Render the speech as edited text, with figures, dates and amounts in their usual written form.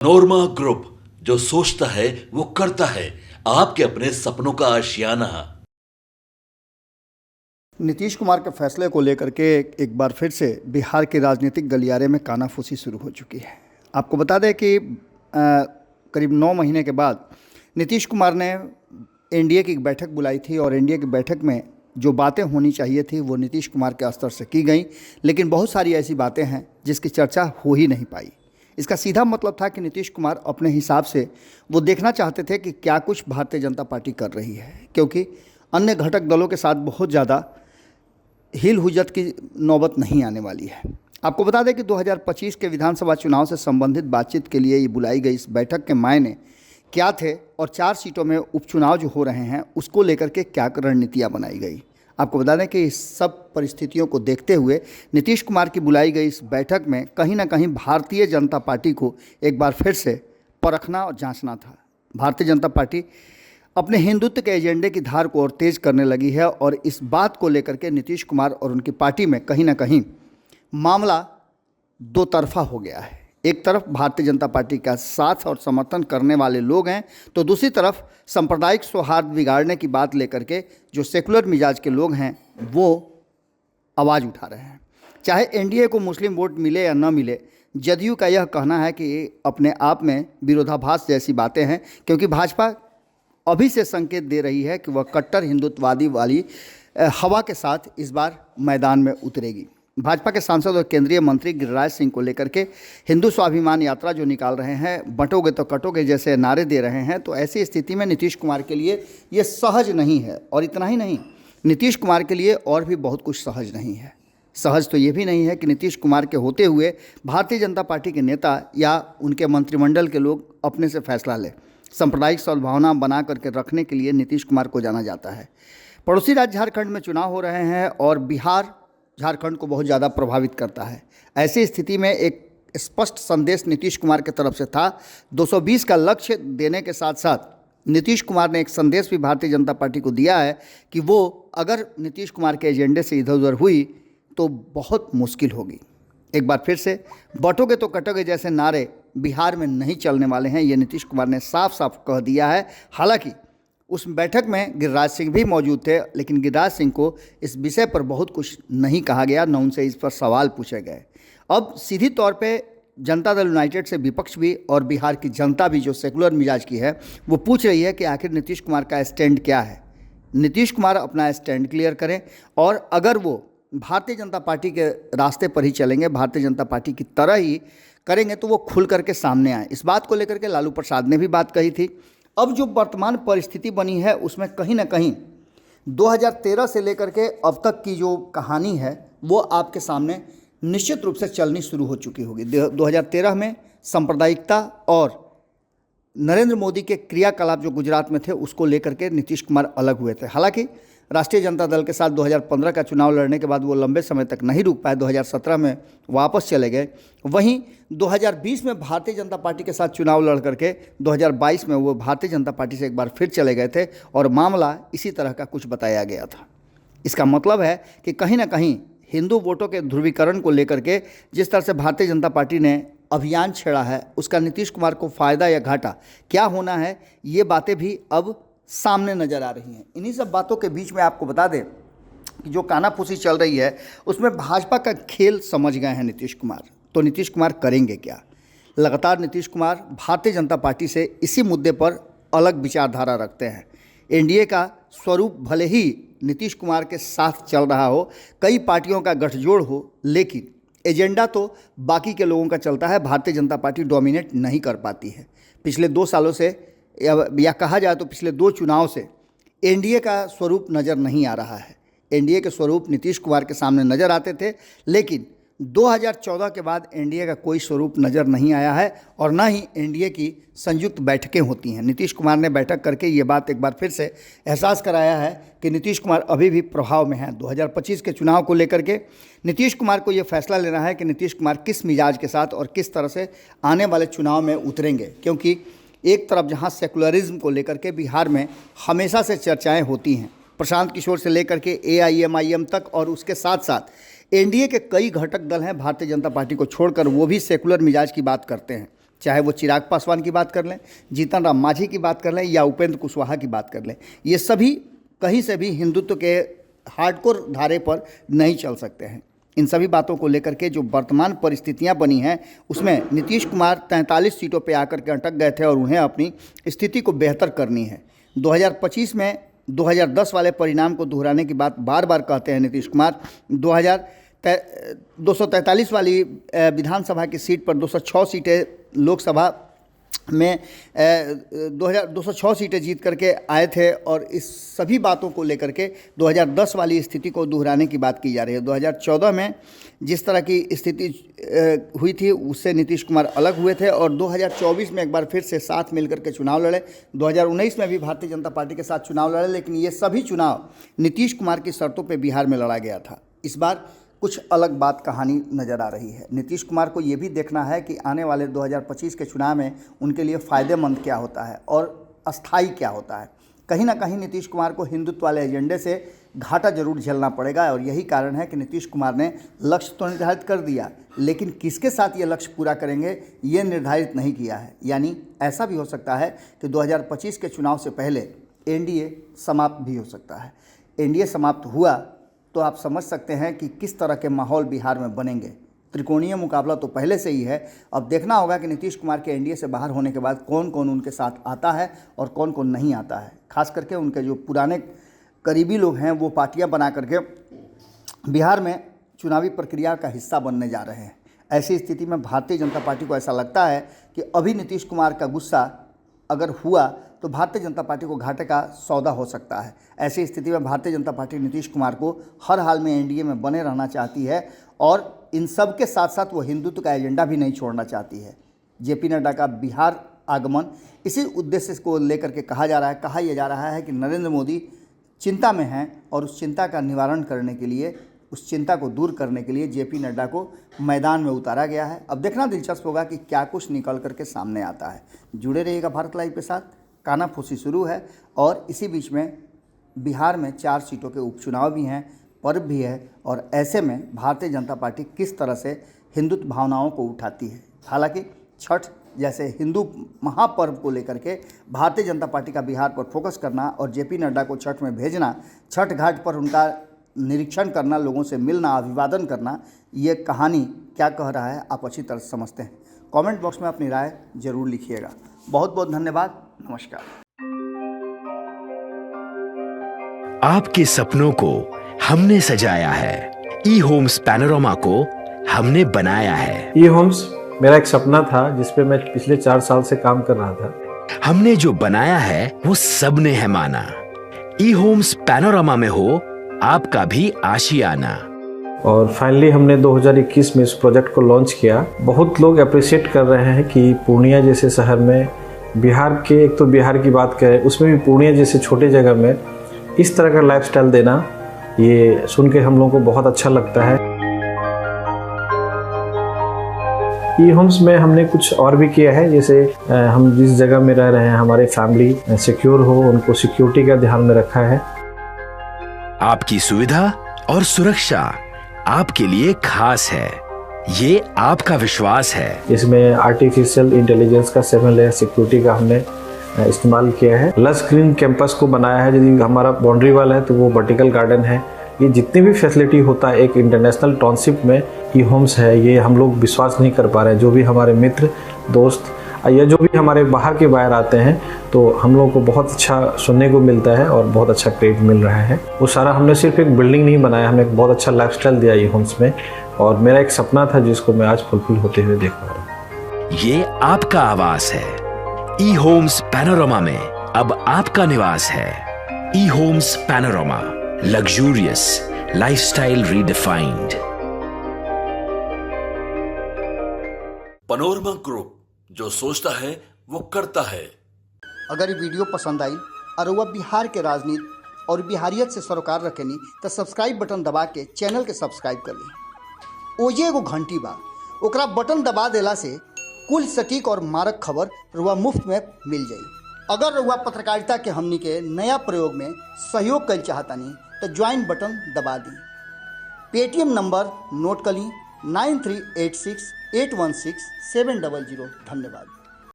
नोरमा group, जो सोचता है वो करता है। आपके अपने सपनों का आशियाना। नीतीश कुमार के फैसले को लेकर के एक बार फिर से बिहार के राजनीतिक गलियारे में कानाफूसी शुरू हो चुकी है। आपको बता दें कि करीब 9 महीने के बाद नीतीश कुमार ने एनडीए की एक बैठक बुलाई थी और एनडीए की बैठक में जो बातें होनी चाहिए थी वो नीतीश कुमार के स्तर से की गई, लेकिन बहुत सारी ऐसी बातें हैं जिसकी चर्चा हो ही नहीं पाई। इसका सीधा मतलब था कि नीतीश कुमार अपने हिसाब से वो देखना चाहते थे कि क्या कुछ भारतीय जनता पार्टी कर रही है, क्योंकि अन्य घटक दलों के साथ बहुत ज़्यादा हिल हुज्जत की नौबत नहीं आने वाली है। आपको बता दें कि 2025 के विधानसभा चुनाव से संबंधित बातचीत के लिए ये बुलाई गई इस बैठक के मायने क्या थे और 4 सीटों में उपचुनाव जो हो रहे हैं उसको लेकर के क्या रणनीतियाँ बनाई गई। आपको बता दें कि इस सब परिस्थितियों को देखते हुए नीतीश कुमार की बुलाई गई इस बैठक में कहीं ना कहीं भारतीय जनता पार्टी को एक बार फिर से परखना और जांचना था। भारतीय जनता पार्टी अपने हिंदुत्व के एजेंडे की धार को और तेज करने लगी है और इस बात को लेकर के नीतीश कुमार और उनकी पार्टी में कहीं ना कहीं मामला दो तरफा हो गया है। एक तरफ भारतीय जनता पार्टी का साथ और समर्थन करने वाले लोग हैं, तो दूसरी तरफ सांप्रदायिक सौहार्द बिगाड़ने की बात लेकर के जो सेकुलर मिजाज के लोग हैं वो आवाज़ उठा रहे हैं। चाहे एनडीए को मुस्लिम वोट मिले या न मिले, जदयू का यह कहना है कि ये अपने आप में विरोधाभास जैसी बातें हैं, क्योंकि भाजपा अभी से संकेत दे रही है कि वह कट्टर हिंदुत्ववादी वाली हवा के साथ इस बार मैदान में उतरेगी। भाजपा के सांसद और केंद्रीय मंत्री गिरिराज सिंह को लेकर के हिंदू स्वाभिमान यात्रा जो निकाल रहे हैं, बंटोगे तो कटोगे जैसे नारे दे रहे हैं, तो ऐसी स्थिति में नीतीश कुमार के लिए ये सहज नहीं है। और इतना ही नहीं, नीतीश कुमार के लिए और भी बहुत कुछ सहज नहीं है। सहज तो ये भी नहीं है कि नीतीश कुमार के होते हुए भारतीय जनता पार्टी के नेता या उनके मंत्रिमंडल के लोग अपने से फैसला लें। सांप्रदायिक सद्भावना बना करके रखने के लिए नीतीश कुमार को जाना जाता है। पड़ोसी राज्य झारखंड में चुनाव हो रहे हैं और बिहार झारखंड को बहुत ज़्यादा प्रभावित करता है। ऐसी स्थिति में एक स्पष्ट संदेश नीतीश कुमार की तरफ से था। 220 का लक्ष्य देने के साथ साथ नीतीश कुमार ने एक संदेश भी भारतीय जनता पार्टी को दिया है कि वो अगर नीतीश कुमार के एजेंडे से इधर उधर हुई तो बहुत मुश्किल होगी। एक बार फिर से बंटोगे तो कटोगे जैसे नारे बिहार में नहीं चलने वाले हैं, ये नीतीश कुमार ने साफ साफ कह दिया है। हालांकि उस बैठक में गिरिराज सिंह भी मौजूद थे, लेकिन गिरिराज सिंह को इस विषय पर बहुत कुछ नहीं कहा गया, न उनसे इस पर सवाल पूछे गए। अब सीधी तौर पे जनता दल यूनाइटेड से विपक्ष भी और बिहार की जनता भी जो सेकुलर मिजाज की है वो पूछ रही है कि आखिर नीतीश कुमार का स्टैंड क्या है। नीतीश कुमार अपना स्टैंड क्लियर करें और अगर वो भारतीय जनता पार्टी के रास्ते पर ही चलेंगे, भारतीय जनता पार्टी की तरह ही करेंगे, तो वो खुल करके सामने आए। इस बात को लेकर के लालू प्रसाद ने भी बात कही थी। अब जो वर्तमान परिस्थिति बनी है उसमें कहीं ना कहीं 2013 से लेकर के अब तक की जो कहानी है वो आपके सामने निश्चित रूप से चलनी शुरू हो चुकी होगी। 2013 में सांप्रदायिकता और नरेंद्र मोदी के क्रियाकलाप जो गुजरात में थे उसको लेकर के नीतीश कुमार अलग हुए थे। हालांकि राष्ट्रीय जनता दल के साथ 2015 का चुनाव लड़ने के बाद वो लंबे समय तक नहीं रुक पाए, 2017 में वापस चले गए। वहीं 2020 में भारतीय जनता पार्टी के साथ चुनाव लड़ करके 2022 में वो भारतीय जनता पार्टी से एक बार फिर चले गए थे और मामला इसी तरह का कुछ बताया गया था। इसका मतलब है कि कहीं ना कहीं हिंदू वोटों के ध्रुवीकरण को लेकर के जिस तरह से भारतीय जनता पार्टी ने अभियान छेड़ा है उसका नीतीश कुमार को फ़ायदा या घाटा क्या होना है, ये बातें भी अब सामने नज़र आ रही हैं। इन्हीं सब बातों के बीच में आपको बता दें कि जो कानाफूसी चल रही है उसमें भाजपा का खेल समझ गए हैं नीतीश कुमार। तो नीतीश कुमार करेंगे क्या? लगातार नीतीश कुमार भारतीय जनता पार्टी से इसी मुद्दे पर अलग विचारधारा रखते हैं। एनडीए का स्वरूप भले ही नीतीश कुमार के साथ चल रहा हो, कई पार्टियों का गठजोड़ हो, लेकिन एजेंडा तो बाकी के लोगों का चलता है। भारतीय जनता पार्टी डोमिनेट नहीं कर पाती है। पिछले 2 सालों से या कहा जाए तो पिछले 2 चुनाव से एनडीए का स्वरूप नज़र नहीं आ रहा है। एनडीए के स्वरूप नीतीश कुमार के सामने नज़र आते थे, लेकिन 2014 के बाद एनडीए का कोई स्वरूप नज़र नहीं आया है और ना ही एनडीए की संयुक्त बैठकें होती हैं। नीतीश कुमार ने बैठक करके ये बात एक बार फिर से एहसास कराया है कि नीतीश कुमार अभी भी प्रभाव में हैं। 2025 के चुनाव को लेकर के नीतीश कुमार को ये फैसला लेना है कि नीतीश कुमार किस मिजाज के साथ और किस तरह से आने वाले चुनाव में उतरेंगे, क्योंकि एक तरफ जहाँ सेकुलरिज्म को लेकर के बिहार में हमेशा से चर्चाएं होती हैं, प्रशांत किशोर से लेकर के एआईएमआईएम तक, और उसके साथ साथ एनडीए के कई घटक दल हैं भारतीय जनता पार्टी को छोड़कर, वो भी सेकुलर मिजाज की बात करते हैं। चाहे वो चिराग पासवान की बात कर लें, जीतन राम मांझी की बात कर लें या उपेंद्र कुशवाहा की बात कर लें, ये सभी कहीं से भी हिंदुत्व के हार्डकोर धारे पर नहीं चल सकते हैं। इन सभी बातों को लेकर के जो वर्तमान परिस्थितियां बनी हैं उसमें नीतीश कुमार 43 सीटों पे आकर के अटक गए थे और उन्हें अपनी स्थिति को बेहतर करनी है। 2025 में 2010 वाले परिणाम को दोहराने की बात बार बार कहते हैं नीतीश कुमार। 243 वाली विधानसभा की सीट पर 206 सीटें लोकसभा में 206 सीटें जीत करके आए थे और इस सभी बातों को लेकर के 2010 वाली स्थिति को दोहराने की बात की जा रही है। 2014 में जिस तरह की स्थिति हुई थी उससे नीतीश कुमार अलग हुए थे और 2024 में एक बार फिर से साथ मिलकर के चुनाव लड़े। 2019 में भी भारतीय जनता पार्टी के साथ चुनाव लड़े, लेकिन ये सभी चुनाव नीतीश कुमार की शर्तों पर बिहार में लड़ा गया था। इस बार कुछ अलग बात कहानी नज़र आ रही है। नीतीश कुमार को ये भी देखना है कि आने वाले 2025 के चुनाव में उनके लिए फ़ायदेमंद क्या होता है और अस्थाई क्या होता है। कहीं ना कहीं नीतीश कुमार को हिंदुत्व वाले एजेंडे से घाटा जरूर झेलना पड़ेगा और यही कारण है कि नीतीश कुमार ने लक्ष्य तो निर्धारित कर दिया, लेकिन किसके साथ ये लक्ष्य पूरा करेंगे ये निर्धारित नहीं किया है। यानी ऐसा भी हो सकता है कि 2025 के चुनाव से पहले एनडीए समाप्त भी हो सकता है। एनडीए समाप्त हुआ तो आप समझ सकते हैं कि किस तरह के माहौल बिहार में बनेंगे। त्रिकोणीय मुकाबला तो पहले से ही है, अब देखना होगा कि नीतीश कुमार के एनडीए से बाहर होने के बाद कौन कौन उनके साथ आता है और कौन कौन नहीं आता है। खास करके उनके जो पुराने करीबी लोग हैं वो पार्टियां बना करके बिहार में चुनावी प्रक्रिया का हिस्सा बनने जा रहे हैं। ऐसी स्थिति में भारतीय जनता पार्टी को ऐसा लगता है कि अभी नीतीश कुमार का गुस्सा अगर हुआ तो भारतीय जनता पार्टी को घाटे का सौदा हो सकता है। ऐसी स्थिति में भारतीय जनता पार्टी नीतीश कुमार को हर हाल में एनडीए में बने रहना चाहती है और इन सब के साथ साथ वो हिंदुत्व का एजेंडा भी नहीं छोड़ना चाहती है। जेपी नड्डा का बिहार आगमन इसी उद्देश्य को लेकर के कहा यह जा रहा है कि नरेंद्र मोदी चिंता में हैं और उस चिंता का निवारण करने के लिए, उस चिंता को दूर करने के लिए जेपी नड्डा को मैदान में उतारा गया है। अब देखना दिलचस्प होगा कि क्या कुछ निकल करके सामने आता है। जुड़े रहिएगा भारत लाइव के साथ। कानाफूसी शुरू है और इसी बीच में बिहार में 4 सीटों के उपचुनाव भी हैं, पर्व भी है और ऐसे में भारतीय जनता पार्टी किस तरह से हिंदुत्व भावनाओं को उठाती है। हालांकि छठ जैसे हिंदू महापर्व को लेकर के भारतीय जनता पार्टी का बिहार पर फोकस करना और जेपी नड्डा को छठ में भेजना, छठ घाट पर उनका निरीक्षण करना, लोगों से मिलना, अभिवादन करना, ये कहानी क्या कह रहा है आप अच्छी तरह समझते हैं। कमेंट बॉक्स में अपनी राय जरूर लिखिएगा। बहुत बहुत धन्यवाद। नमस्कार। आपके सपनों को हमने सजाया है, ई होम्स पैनोरामा को हमने बनाया है। ई होम्स मेरा एक सपना था जिस पे मैं पिछले 4 साल से काम कर रहा था। हमने जो बनाया है वो सबने है माना। ई होम्स पैनोरामा में हो आपका भी आशियाना। और फाइनली हमने 2021 में इस प्रोजेक्ट को लॉन्च किया। बहुत लोग अप्रिशिएट कर रहे हैं कि पूर्णिया जैसे शहर में, बिहार के, एक तो बिहार की बात करें उसमें भी पूर्णिया जैसे छोटे जगह में इस तरह का लाइफस्टाइल देना, ये सुन के हम लोगों को बहुत अच्छा लगता है। ई होम्स में हमने कुछ और भी किया है, जैसे हम जिस जगह में रह रहे हैं हमारे फैमिली सिक्योर हो, उनको सिक्योरिटी का ध्यान में रखा है। आपकी सुविधा और सुरक्षा आपके लिए खास है, ये आपका विश्वास है। इसमें आर्टिफिशियल इंटेलिजेंस का 7 लेयर सिक्योरिटी का हमने इस्तेमाल किया है। लश ग्रीन कैंपस को बनाया है। यदि हमारा बाउंड्री वाल है तो वो वर्टिकल गार्डन है। ये जितनी भी फैसिलिटी होता है एक इंटरनेशनल टाउनशिप में ई होम्स है, ये हम लोग विश्वास नहीं कर पा रहे हैं। जो भी हमारे मित्र, दोस्त या जो भी हमारे बाहर के बाहर आते हैं तो हम लोगों को बहुत अच्छा सुनने को मिलता है और बहुत अच्छा क्रेडिट मिल रहा है। वो सारा हमने सिर्फ एक बिल्डिंग नहीं बनाया, हमने एक बहुत अच्छा लाइफस्टाइल दिया ई होम्स में और मेरा एक सपना था जिसको मैं आज फुलफिल होते हुए देख पा रहा हूँ। ये आपका आवास है। ई होम्स पैनोरामा में अब आपका निवास है। E Homes Panorama, luxurious lifestyle redefined. Panorama group, जो सोचता है वो करता है। अगर ये वीडियो पसंद आई और वह बिहार के राजनीति और बिहारियत से सरोकार रखेनी तो सब्सक्राइब बटन दबा के चैनल के सब्सक्राइब कर ली। ओजे एगो घंटी बा, ओकरा बटन दबा देला से कुल सटीक और मारक खबर रुआ मुफ्त में मिल जाई। अगर रुआ पत्रकारिता के हमनी के नया प्रयोग में सहयोग कर चाहतानी तो ज्वाइन बटन दबा दी। पेटीएम नंबर नोट कर ली 9386816700। धन्यवाद।